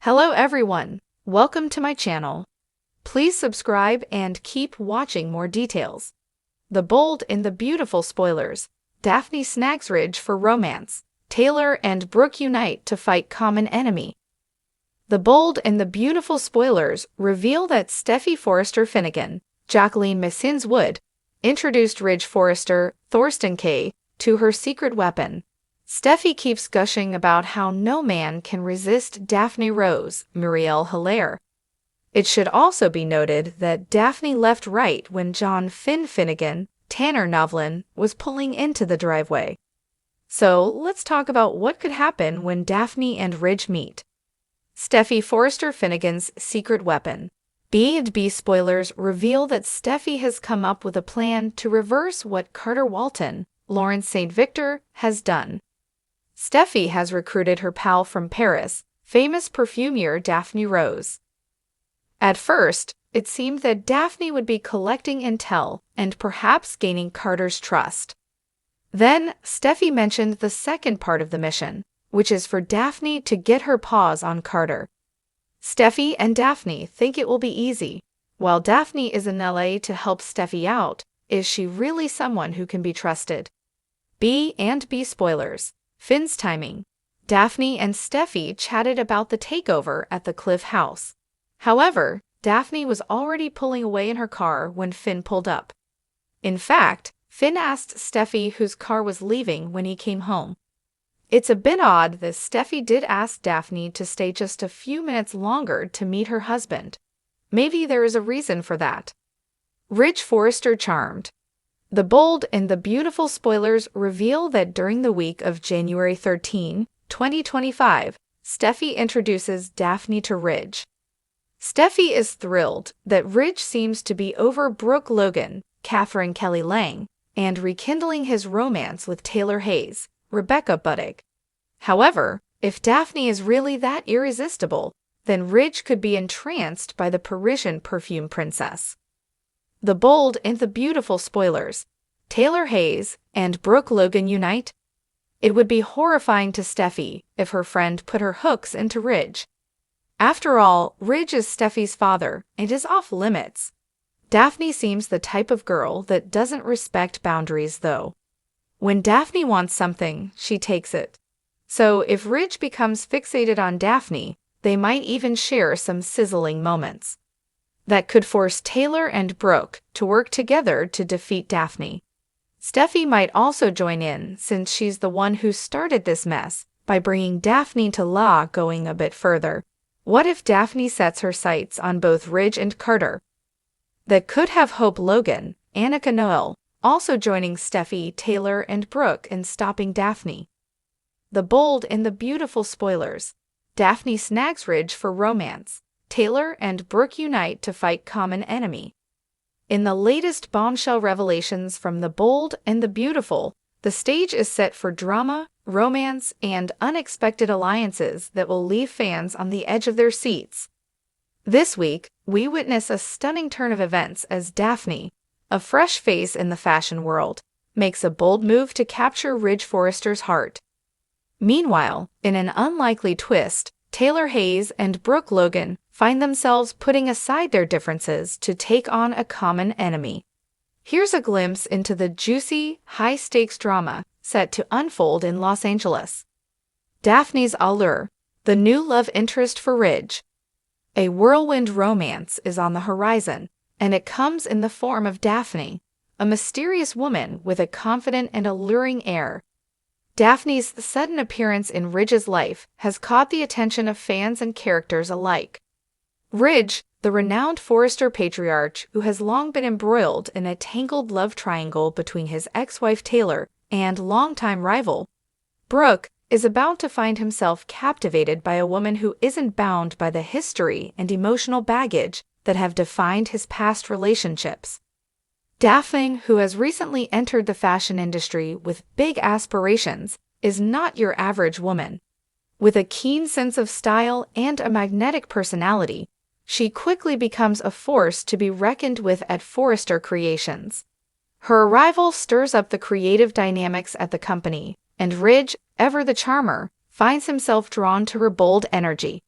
Hello everyone, welcome to my channel. Please subscribe and keep watching more details. The bold and the beautiful spoilers. Daphne snags Ridge for romance. Taylor and Brooke unite to fight common enemy. The bold and the beautiful spoilers reveal that Steffi Forrester Finnegan, Jacqueline Messins Wood, introduced Ridge Forrester, Thorsten K., to her secret weapon. Steffi keeps gushing about how no man can resist Daphne Rose, Muriel Hilaire. It should also be noted that Daphne left right when John Finnegan, Tanner Novlin, was pulling into the driveway. So let's talk about what could happen when Daphne and Ridge meet. Steffi Forrester Finnegan's secret weapon. B&B spoilers reveal that Steffi has come up with a plan to reverse what Carter Walton, Lawrence St. Victor, has done. Steffi has recruited her pal from Paris, famous perfumier Daphne Rose. At first, it seemed that Daphne would be collecting intel and perhaps gaining Carter's trust. Then, Steffi mentioned the second part of the mission, which is for Daphne to get her paws on Carter. Steffi and Daphne think it will be easy. While Daphne is in LA to help Steffi out, is she really someone who can be trusted? B&B spoilers. Finn's timing. Daphne and Steffi chatted about the takeover at the Cliff House. However, Daphne was already pulling away in her car when Finn pulled up. In fact, Finn asked Steffi whose car was leaving when he came home. It's a bit odd that Steffi did ask Daphne to stay just a few minutes longer to meet her husband. Maybe there is a reason for that. Ridge Forrester charmed. The bold and the beautiful spoilers reveal that during the week of January 13, 2025, Steffi introduces Daphne to Ridge. Steffi is thrilled that Ridge seems to be over Brooke Logan, Catherine Kelly Lang, and rekindling his romance with Taylor Hayes, Rebecca Buddick. However, if Daphne is really that irresistible, then Ridge could be entranced by the Parisian perfume princess. The bold and the beautiful spoilers. Taylor Hayes and Brooke Logan unite? It would be horrifying to Steffi if her friend put her hooks into Ridge. After all, Ridge is Steffi's father and is off limits. Daphne seems the type of girl that doesn't respect boundaries, though. When Daphne wants something, she takes it. So if Ridge becomes fixated on Daphne, they might even share some sizzling moments. That could force Taylor and Brooke to work together to defeat Daphne. Steffi might also join in since she's the one who started this mess by bringing Daphne to law going a bit further. What if Daphne sets her sights on both Ridge and Carter? That could have Hope Logan, Annika Noel, also joining Steffi, Taylor, and Brooke in stopping Daphne. The bold and the beautiful spoilers. Daphne snags Ridge for romance. Taylor and Brooke unite to fight common enemy. In the latest bombshell revelations from The Bold and the Beautiful, the stage is set for drama, romance, and unexpected alliances that will leave fans on the edge of their seats. This week, we witness a stunning turn of events as Daphne, a fresh face in the fashion world, makes a bold move to capture Ridge Forrester's heart. Meanwhile, in an unlikely twist, Taylor Hayes and Brooke Logan find themselves putting aside their differences to take on a common enemy. Here's a glimpse into the juicy, high-stakes drama set to unfold in Los Angeles. Daphne's allure, the new love interest for Ridge. A whirlwind romance is on the horizon, and it comes in the form of Daphne, a mysterious woman with a confident and alluring air. Daphne's sudden appearance in Ridge's life has caught the attention of fans and characters alike. Ridge, the renowned Forrester patriarch who has long been embroiled in a tangled love triangle between his ex-wife Taylor and longtime rival, Brooke, is about to find himself captivated by a woman who isn't bound by the history and emotional baggage that have defined his past relationships. Daphne, who has recently entered the fashion industry with big aspirations, is not your average woman. With a keen sense of style and a magnetic personality, she quickly becomes a force to be reckoned with at Forrester Creations. Her arrival stirs up the creative dynamics at the company, and Ridge, ever the charmer, finds himself drawn to her bold energy.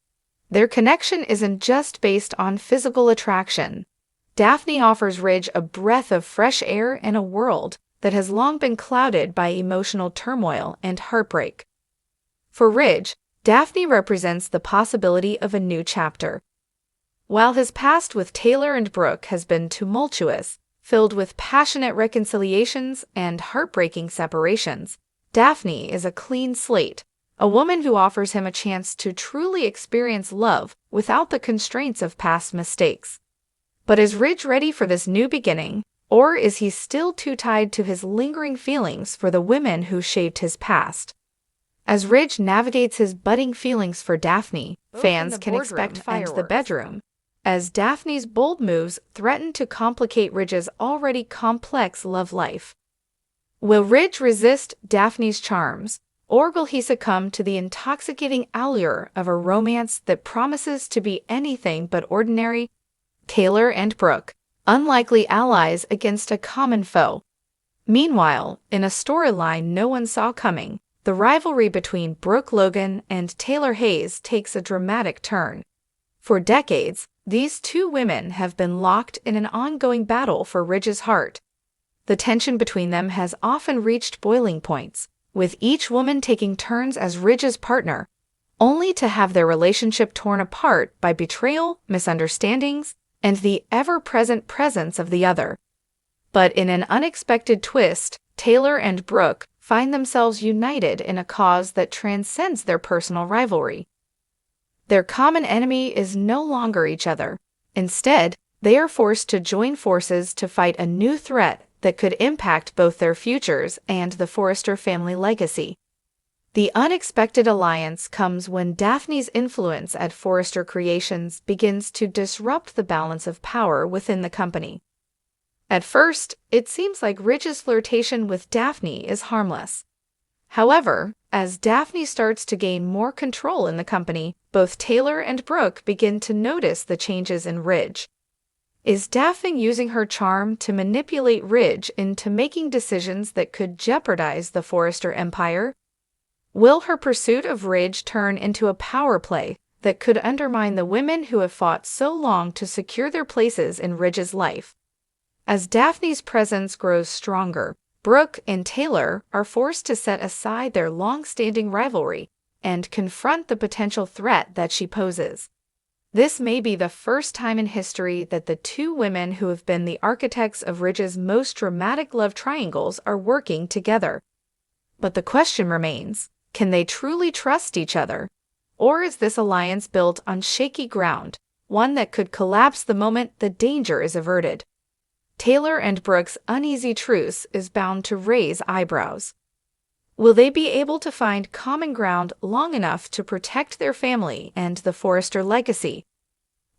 Their connection isn't just based on physical attraction. Daphne offers Ridge a breath of fresh air in a world that has long been clouded by emotional turmoil and heartbreak. For Ridge, Daphne represents the possibility of a new chapter. While his past with Taylor and Brooke has been tumultuous, filled with passionate reconciliations and heartbreaking separations, Daphne is a clean slate, a woman who offers him a chance to truly experience love without the constraints of past mistakes. But is Ridge ready for this new beginning, or is he still too tied to his lingering feelings for the women who shaped his past? As Ridge navigates his budding feelings for Daphne, fans can expect fireworks in the bedroom, as Daphne's bold moves threaten to complicate Ridge's already complex love life. Will Ridge resist Daphne's charms, or will he succumb to the intoxicating allure of a romance that promises to be anything but ordinary? Taylor and Brooke, unlikely allies against a common foe. Meanwhile, in a storyline no one saw coming, the rivalry between Brooke Logan and Taylor Hayes takes a dramatic turn. For decades, these two women have been locked in an ongoing battle for Ridge's heart. The tension between them has often reached boiling points, with each woman taking turns as Ridge's partner, only to have their relationship torn apart by betrayal, misunderstandings, and the ever-present presence of the other. But in an unexpected twist, Taylor and Brooke find themselves united in a cause that transcends their personal rivalry. Their common enemy is no longer each other. Instead, they are forced to join forces to fight a new threat that could impact both their futures and the Forrester family legacy. The unexpected alliance comes when Daphne's influence at Forrester Creations begins to disrupt the balance of power within the company. At first, it seems like Ridge's flirtation with Daphne is harmless. However, as Daphne starts to gain more control in the company, both Taylor and Brooke begin to notice the changes in Ridge. Is Daphne using her charm to manipulate Ridge into making decisions that could jeopardize the Forrester empire? Will her pursuit of Ridge turn into a power play that could undermine the women who have fought so long to secure their places in Ridge's life? As Daphne's presence grows stronger, Brooke and Taylor are forced to set aside their long-standing rivalry and confront the potential threat that she poses. This may be the first time in history that the two women who have been the architects of Ridge's most dramatic love triangles are working together. But the question remains, can they truly trust each other? Or is this alliance built on shaky ground, one that could collapse the moment the danger is averted? Taylor and Brooke's uneasy truce is bound to raise eyebrows. Will they be able to find common ground long enough to protect their family and the Forrester legacy?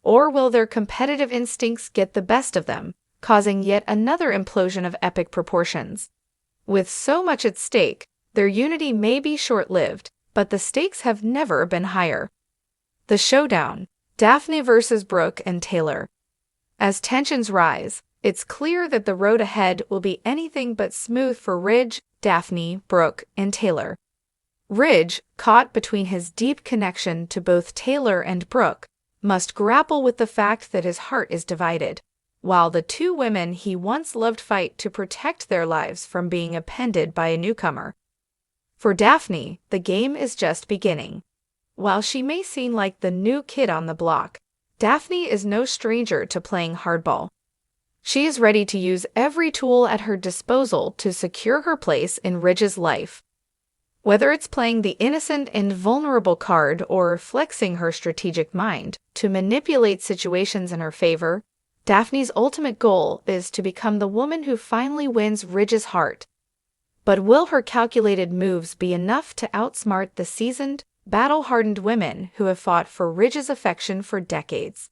Or will their competitive instincts get the best of them, causing yet another implosion of epic proportions? With so much at stake, their unity may be short-lived, but the stakes have never been higher. The showdown, Daphne versus Brooke and Taylor. As tensions rise, it's clear that the road ahead will be anything but smooth for Ridge, Daphne, Brooke, and Taylor. Ridge, caught between his deep connection to both Taylor and Brooke, must grapple with the fact that his heart is divided, while the two women he once loved fight to protect their lives from being appended by a newcomer. For Daphne, the game is just beginning. While she may seem like the new kid on the block, Daphne is no stranger to playing hardball. She is ready to use every tool at her disposal to secure her place in Ridge's life. Whether it's playing the innocent and vulnerable card or flexing her strategic mind to manipulate situations in her favor, Daphne's ultimate goal is to become the woman who finally wins Ridge's heart. But will her calculated moves be enough to outsmart the seasoned, battle-hardened women who have fought for Ridge's affection for decades?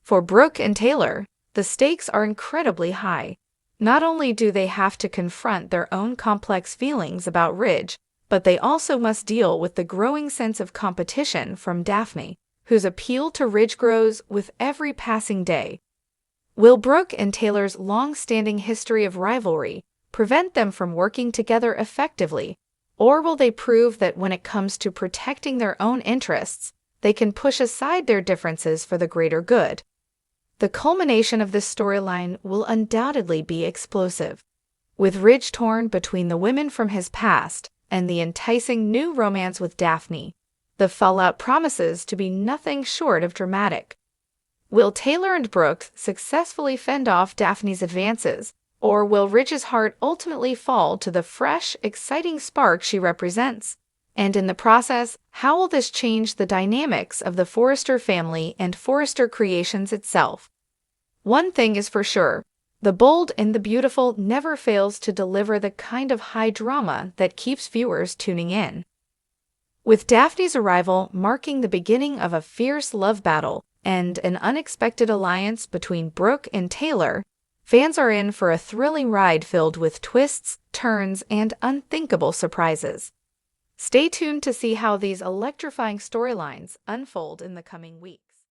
For Brooke and Taylor, the stakes are incredibly high. Not only do they have to confront their own complex feelings about Ridge, but they also must deal with the growing sense of competition from Daphne, whose appeal to Ridge grows with every passing day. Will Brooke and Taylor's long-standing history of rivalry prevent them from working together effectively, or will they prove that when it comes to protecting their own interests, they can push aside their differences for the greater good. The culmination of this storyline will undoubtedly be explosive, with Ridge torn between the women from his past and the enticing new romance with Daphne. The fallout promises to be nothing short of dramatic. Will Taylor and Brooke successfully fend off Daphne's advances, or will Ridge's heart ultimately fall to the fresh, exciting spark she represents? And in the process, how will this change the dynamics of the Forrester family and Forrester Creations itself? One thing is for sure, The Bold and the Beautiful never fails to deliver the kind of high drama that keeps viewers tuning in. With Daphne's arrival marking the beginning of a fierce love battle and an unexpected alliance between Brooke and Taylor, fans are in for a thrilling ride filled with twists, turns, and unthinkable surprises. Stay tuned to see how these electrifying storylines unfold in the coming weeks.